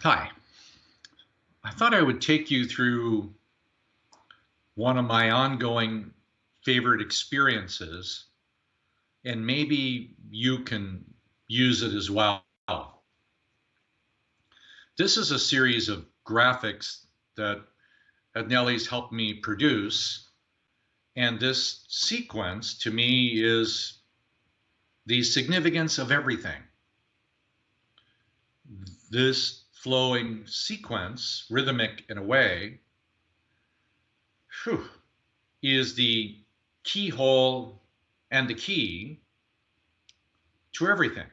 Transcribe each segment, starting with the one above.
Hi, I thought I would take you through one of my ongoing favorite experiences, and maybe you can use it as well. This is a series of graphics that Nellie's helped me produce, and this sequence to me is the significance of everything. This flowing sequence, rhythmic in a way, whew, is the keyhole and the key to everything.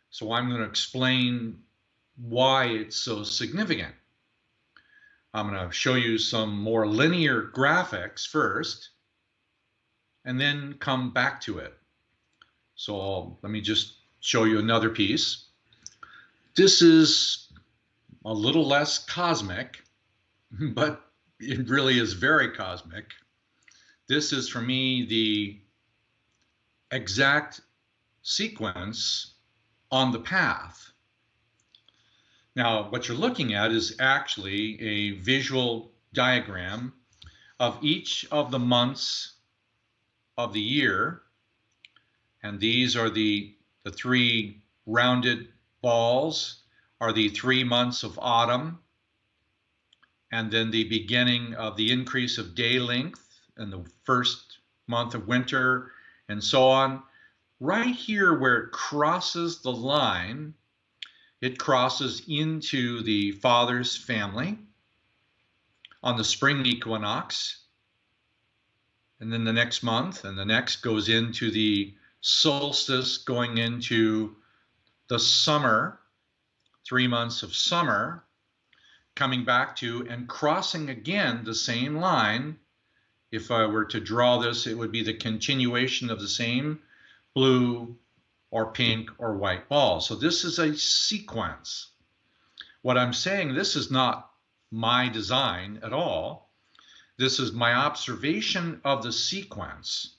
So I'm going to explain why it's so significant. I'm going to show you some more linear graphics first, and then come back to it. So let me just show you another piece. This is a little less cosmic, but it really is very cosmic. This is, for me, the exact sequence on the path. Now, what you're looking at is actually a visual diagram of each of the months of the year. And these are the three rounded balls are the 3 months of autumn, and then the beginning of the increase of day length and the first month of winter, and so on. Right here where it crosses the line, it crosses into the father's family on the spring equinox, and then the next month and the next goes into the solstice, going into the summer, 3 months of summer, coming back to and crossing again the same line. If I were to draw this, it would be the continuation of the same blue or pink or white ball. So this is a sequence. What I'm saying, this is not my design at all. This is my observation of the sequence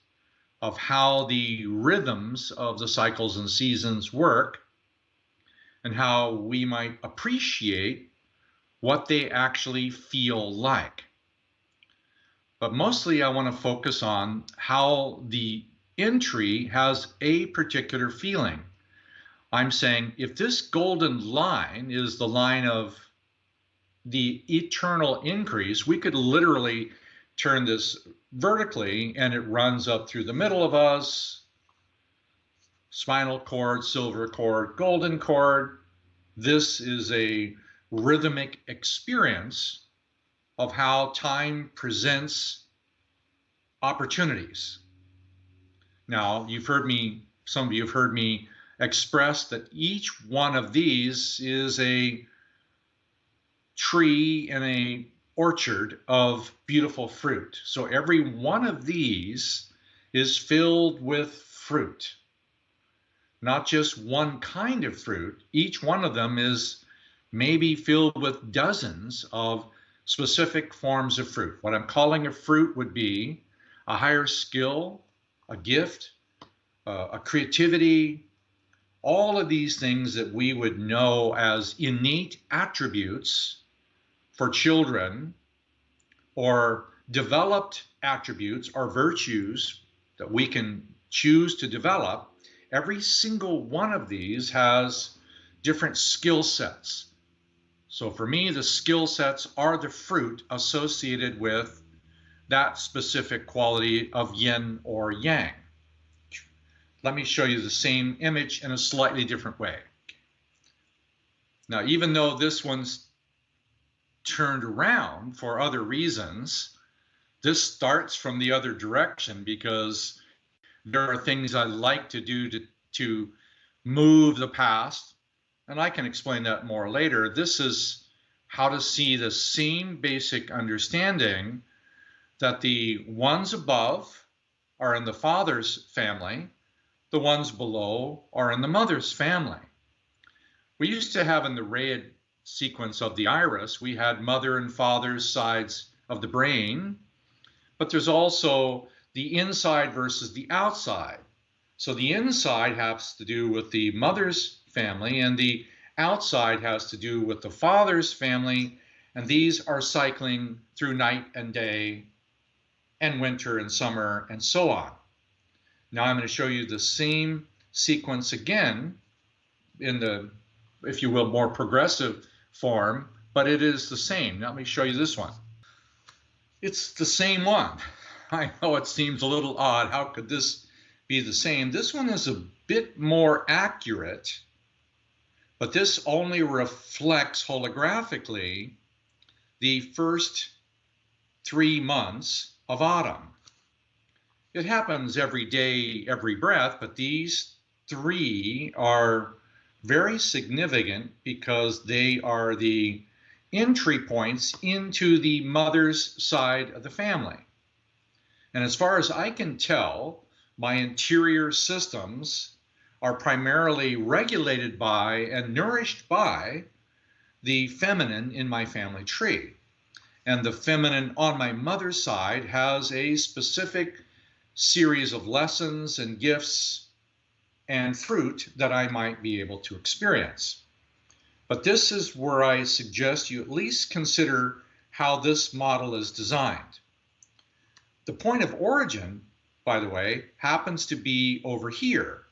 of how the rhythms of the cycles and seasons work, and how we might appreciate what they actually feel like. But mostly I want to focus on how the entry has a particular feeling. I'm saying if this golden line is the line of the eternal increase, we could literally turn this vertically and it runs up through the middle of us, spinal cord, silver cord, golden cord. This is a rhythmic experience of how time presents opportunities. Now, some of you have heard me express that each one of these is a tree in an orchard of beautiful fruit. So every one of these is filled with fruit. Not just one kind of fruit. Each one of them is maybe filled with dozens of specific forms of fruit. What I'm calling a fruit would be a higher skill, a gift, a creativity, all of these things that we would know as innate attributes for children, or developed attributes or virtues that we can choose to develop. Every single one of these has different skill sets. So for me, the skill sets are the fruit associated with that specific quality of yin or yang. Let me show you the same image in a slightly different way. Now, even though this one's turned around for other reasons, this starts from the other direction because there are things I like to do to move the past, and I can explain that more later. This is how to see the same basic understanding that the ones above are in the father's family, the ones below are in the mother's family. We used to have in the RAYID sequence of the iris, we had mother and father's sides of the brain, but there's also the inside versus the outside. So the inside has to do with the mother's family, and the outside has to do with the father's family, and these are cycling through night and day and winter and summer and so on. Now I'm going to show you the same sequence again in the, if you will, more progressive form, but it is the same. Now let me show you this one. It's the same one. I know it seems a little odd. How could this be the same? This one is a bit more accurate, but this only reflects holographically the first 3 months of autumn. It happens every day, every breath, but these 3 are very significant because they are the entry points into the mother's side of the family. And as far as I can tell, my interior systems are primarily regulated by and nourished by the feminine in my family tree. And the feminine on my mother's side has a specific series of lessons and gifts and fruit that I might be able to experience. But this is where I suggest you at least consider how this model is designed. The point of origin, by the way, happens to be over here.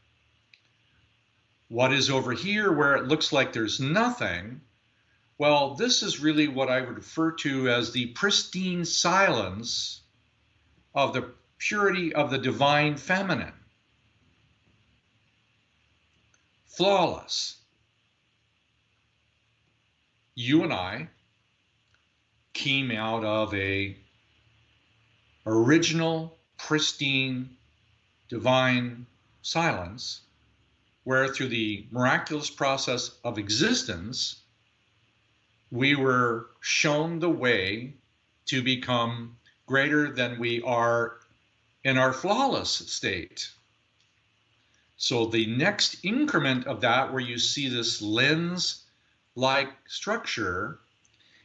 What is over here where it looks like there's nothing? Well, this is really what I would refer to as the pristine silence of the purity of the divine feminine. Flawless. You and I came out of a original, pristine, divine silence, where through the miraculous process of existence, we were shown the way to become greater than we are in our flawless state. So the next increment of that, where you see this lens-like structure,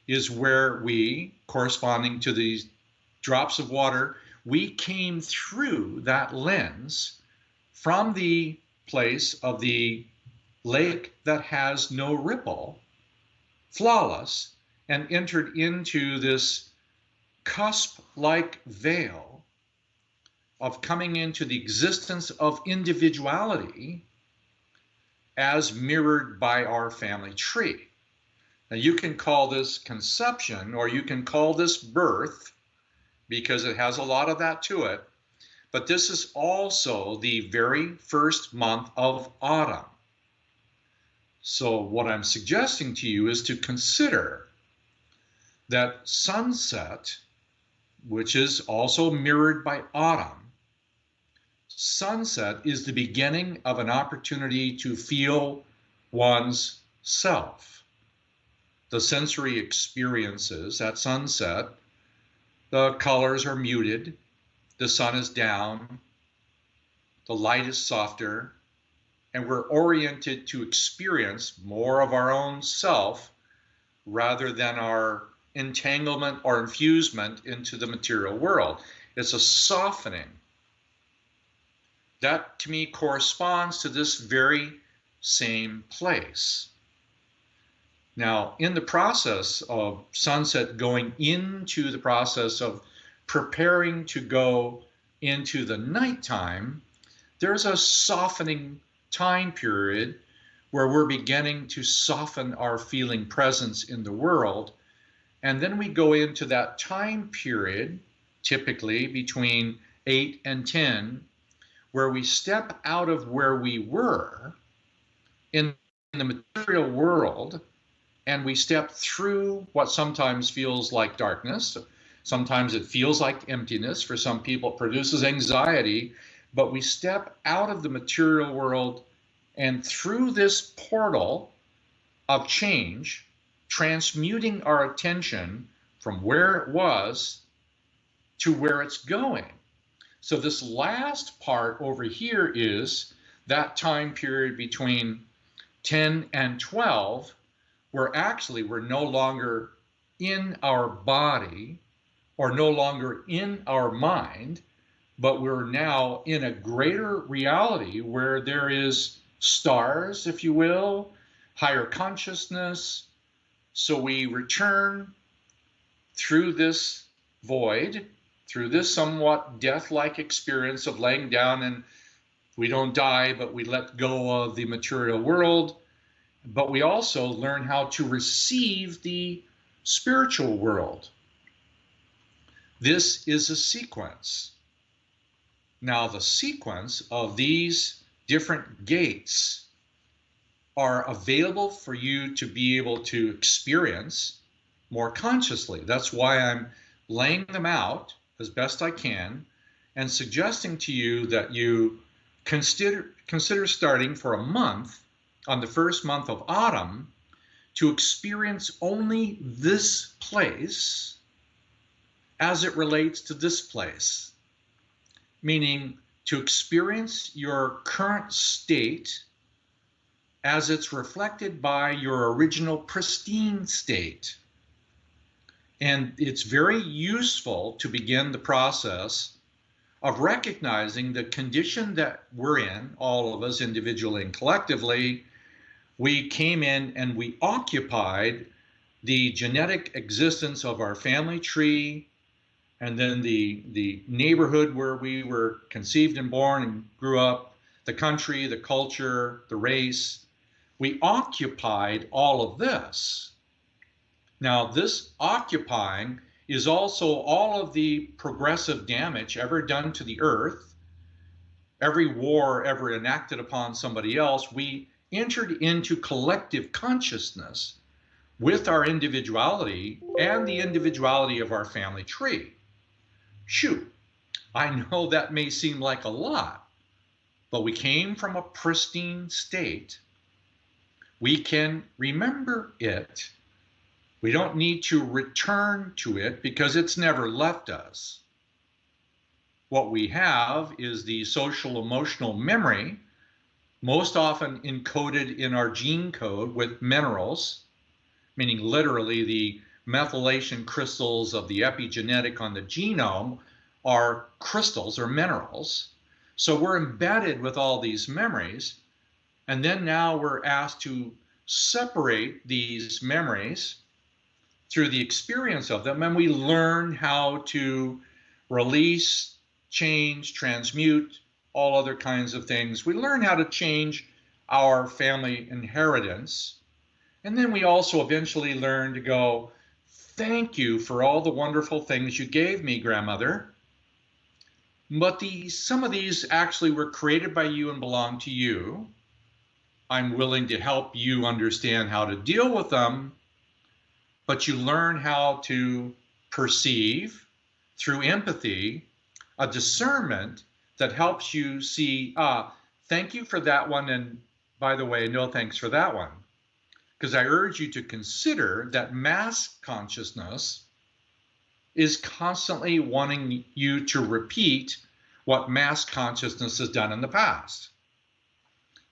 is where we, corresponding to these drops of water, we came through that lens from the place of the lake that has no ripple, flawless, and entered into this cusp-like veil of coming into the existence of individuality as mirrored by our family tree. Now you can call this conception, or you can call this birth, because it has a lot of that to it, but this is also the very first month of autumn. So what I'm suggesting to you is to consider that sunset, which is also mirrored by autumn, sunset is the beginning of an opportunity to feel one's self. The sensory experiences at sunset, the colors are muted, the sun is down, the light is softer, and we're oriented to experience more of our own self rather than our entanglement or infusement into the material world. It's a softening. That, to me, corresponds to this very same place. Now, in the process of sunset going into the process of preparing to go into the nighttime, there's a softening time period where we're beginning to soften our feeling presence in the world. And then we go into that time period, typically between 8 and 10, where we step out of where we were in the material world, and we step through what sometimes feels like darkness. Sometimes it feels like emptiness. For some people, it produces anxiety. But we step out of the material world and through this portal of change, transmuting our attention from where it was to where it's going. So this last part over here is that time period between 10 and 12, where actually we're no longer in our body or no longer in our mind, but we're now in a greater reality where there is stars, if you will, higher consciousness. So we return through this void, through this somewhat death-like experience of laying down, and we don't die, but we let go of the material world. But we also learn how to receive the spiritual world. This is a sequence. Now, the sequence of these different gates are available for you to be able to experience more consciously. That's why I'm laying them out as best I can and suggesting to you that you consider starting for a month on the first month of autumn to experience only this place as it relates to this place, meaning to experience your current state as it's reflected by your original pristine state. And it's very useful to begin the process of recognizing the condition that we're in, all of us individually and collectively. We came in and we occupied the genetic existence of our family tree, and then the neighborhood where we were conceived and born and grew up, the country, the culture, the race. We occupied all of this. Now, this occupying is also all of the progressive damage ever done to the earth, every war ever enacted upon somebody else. We entered into collective consciousness with our individuality and the individuality of our family tree. Shoot, I know that may seem like a lot, but we came from a pristine state. We can remember it. We don't need to return to it because it's never left us. What we have is the social emotional memory, most often encoded in our gene code with minerals, meaning literally the methylation crystals of the epigenetic on the genome are crystals or minerals. So we're embedded with all these memories. And then now we're asked to separate these memories through the experience of them, and we learn how to release, change, transmute, all other kinds of things. We learn how to change our family inheritance. And then we also eventually learn to go, thank you for all the wonderful things you gave me, grandmother. But some of these actually were created by you and belong to you. I'm willing to help you understand how to deal with them, but you learn how to perceive through empathy, a discernment that helps you see, thank you for that one, and by the way, no thanks for that one. Because I urge you to consider that mass consciousness is constantly wanting you to repeat what mass consciousness has done in the past.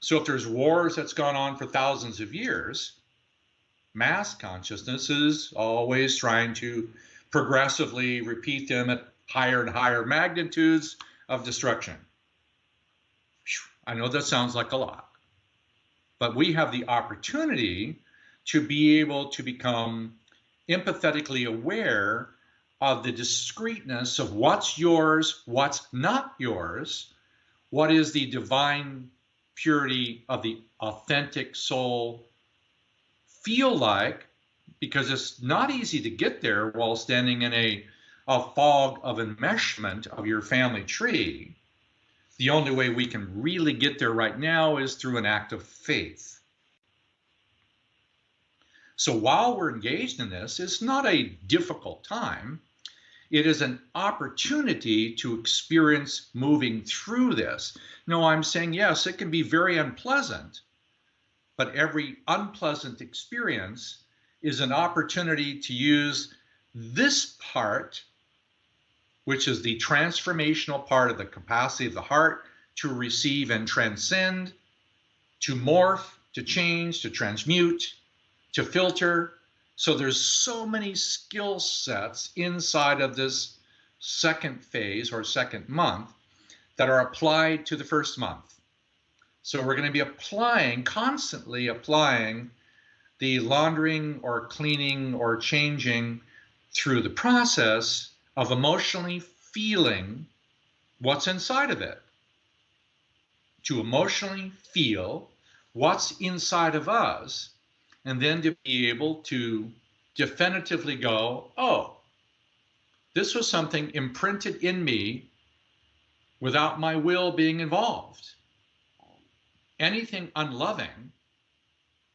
So if there's wars that's gone on for thousands of years, mass consciousness is always trying to progressively repeat them at higher and higher magnitudes of destruction. I know that sounds like a lot, but we have the opportunity to be able to become empathetically aware of the discreteness of what's yours, what's not yours, what is the divine purity of the authentic soul feel like, because it's not easy to get there while standing in a fog of enmeshment of your family tree. The only way we can really get there right now is through an act of faith. So while we're engaged in this, it's not a difficult time. It is an opportunity to experience moving through this. No, I'm saying, yes, it can be very unpleasant, but every unpleasant experience is an opportunity to use this part, which is the transformational part of the capacity of the heart to receive and transcend, to morph, to change, to transmute, to filter. So there's so many skill sets inside of this second phase or second month that are applied to the first month. So we're going to be applying, constantly applying the laundering or cleaning or changing through the process of emotionally feeling what's inside of it. To emotionally feel what's inside of us, and then to be able to definitively go, oh, this was something imprinted in me without my will being involved. Anything unloving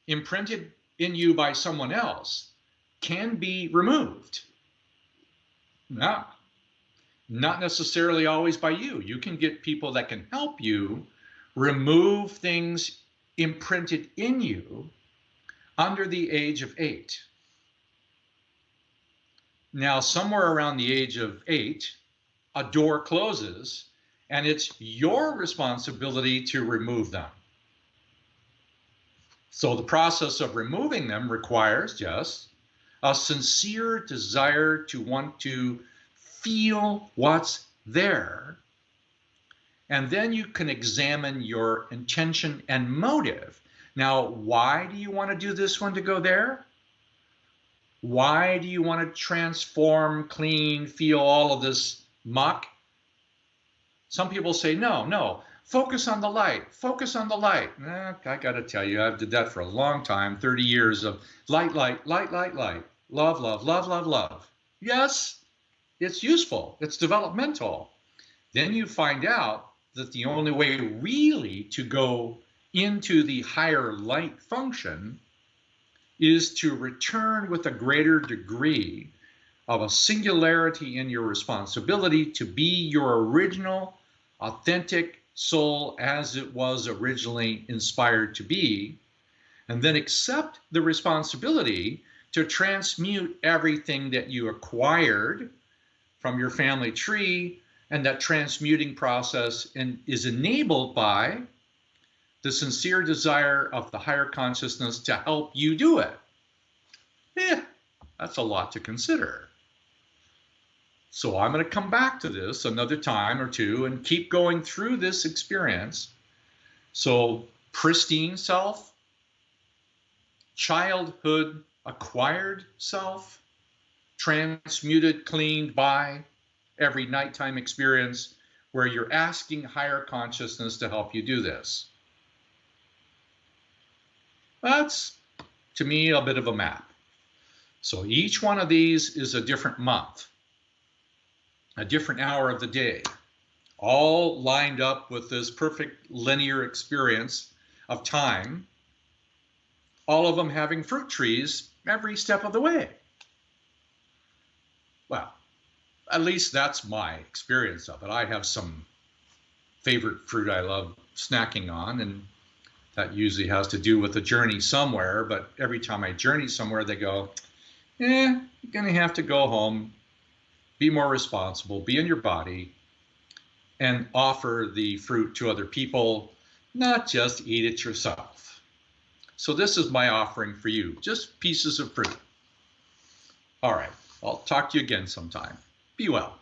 imprinted in you by someone else can be removed. Now, not necessarily always by you. You can get people that can help you remove things imprinted in you under the age of 8. Now, somewhere around the age of 8, a door closes, and it's your responsibility to remove them. So the process of removing them requires just a sincere desire to want to feel what's there. And then you can examine your intention and motive. Now, why do you want to do this one to go there? Why do you want to transform, clean, feel all of this muck? Some people say, no, focus on the light, focus on the light. I got to tell you, I've did that for a long time, 30 years of light, light, light, light, light, love, love, love, love, love. Yes, it's useful, it's developmental. Then you find out that the only way really to go into the higher light function is to return with a greater degree of a singularity in your responsibility to be your original, authentic soul as it was originally inspired to be, and then accept the responsibility to transmute everything that you acquired from your family tree, and that transmuting process is enabled by the sincere desire of the higher consciousness to help you do it. That's a lot to consider. So I'm going to come back to this another time or two and keep going through this experience. So pristine self, childhood acquired self, transmuted, cleaned by every nighttime experience where you're asking higher consciousness to help you do this. That's, to me, a bit of a map. So each one of these is a different month, a different hour of the day, all lined up with this perfect linear experience of time, all of them having fruit trees every step of the way. Well, at least that's my experience of it. I have some favorite fruit I love snacking on, and that usually has to do with a journey somewhere, but every time I journey somewhere, they go, you're gonna have to go home, be more responsible, be in your body, and offer the fruit to other people, not just eat it yourself. So this is my offering for you, just pieces of fruit. All right, I'll talk to you again sometime. Be well.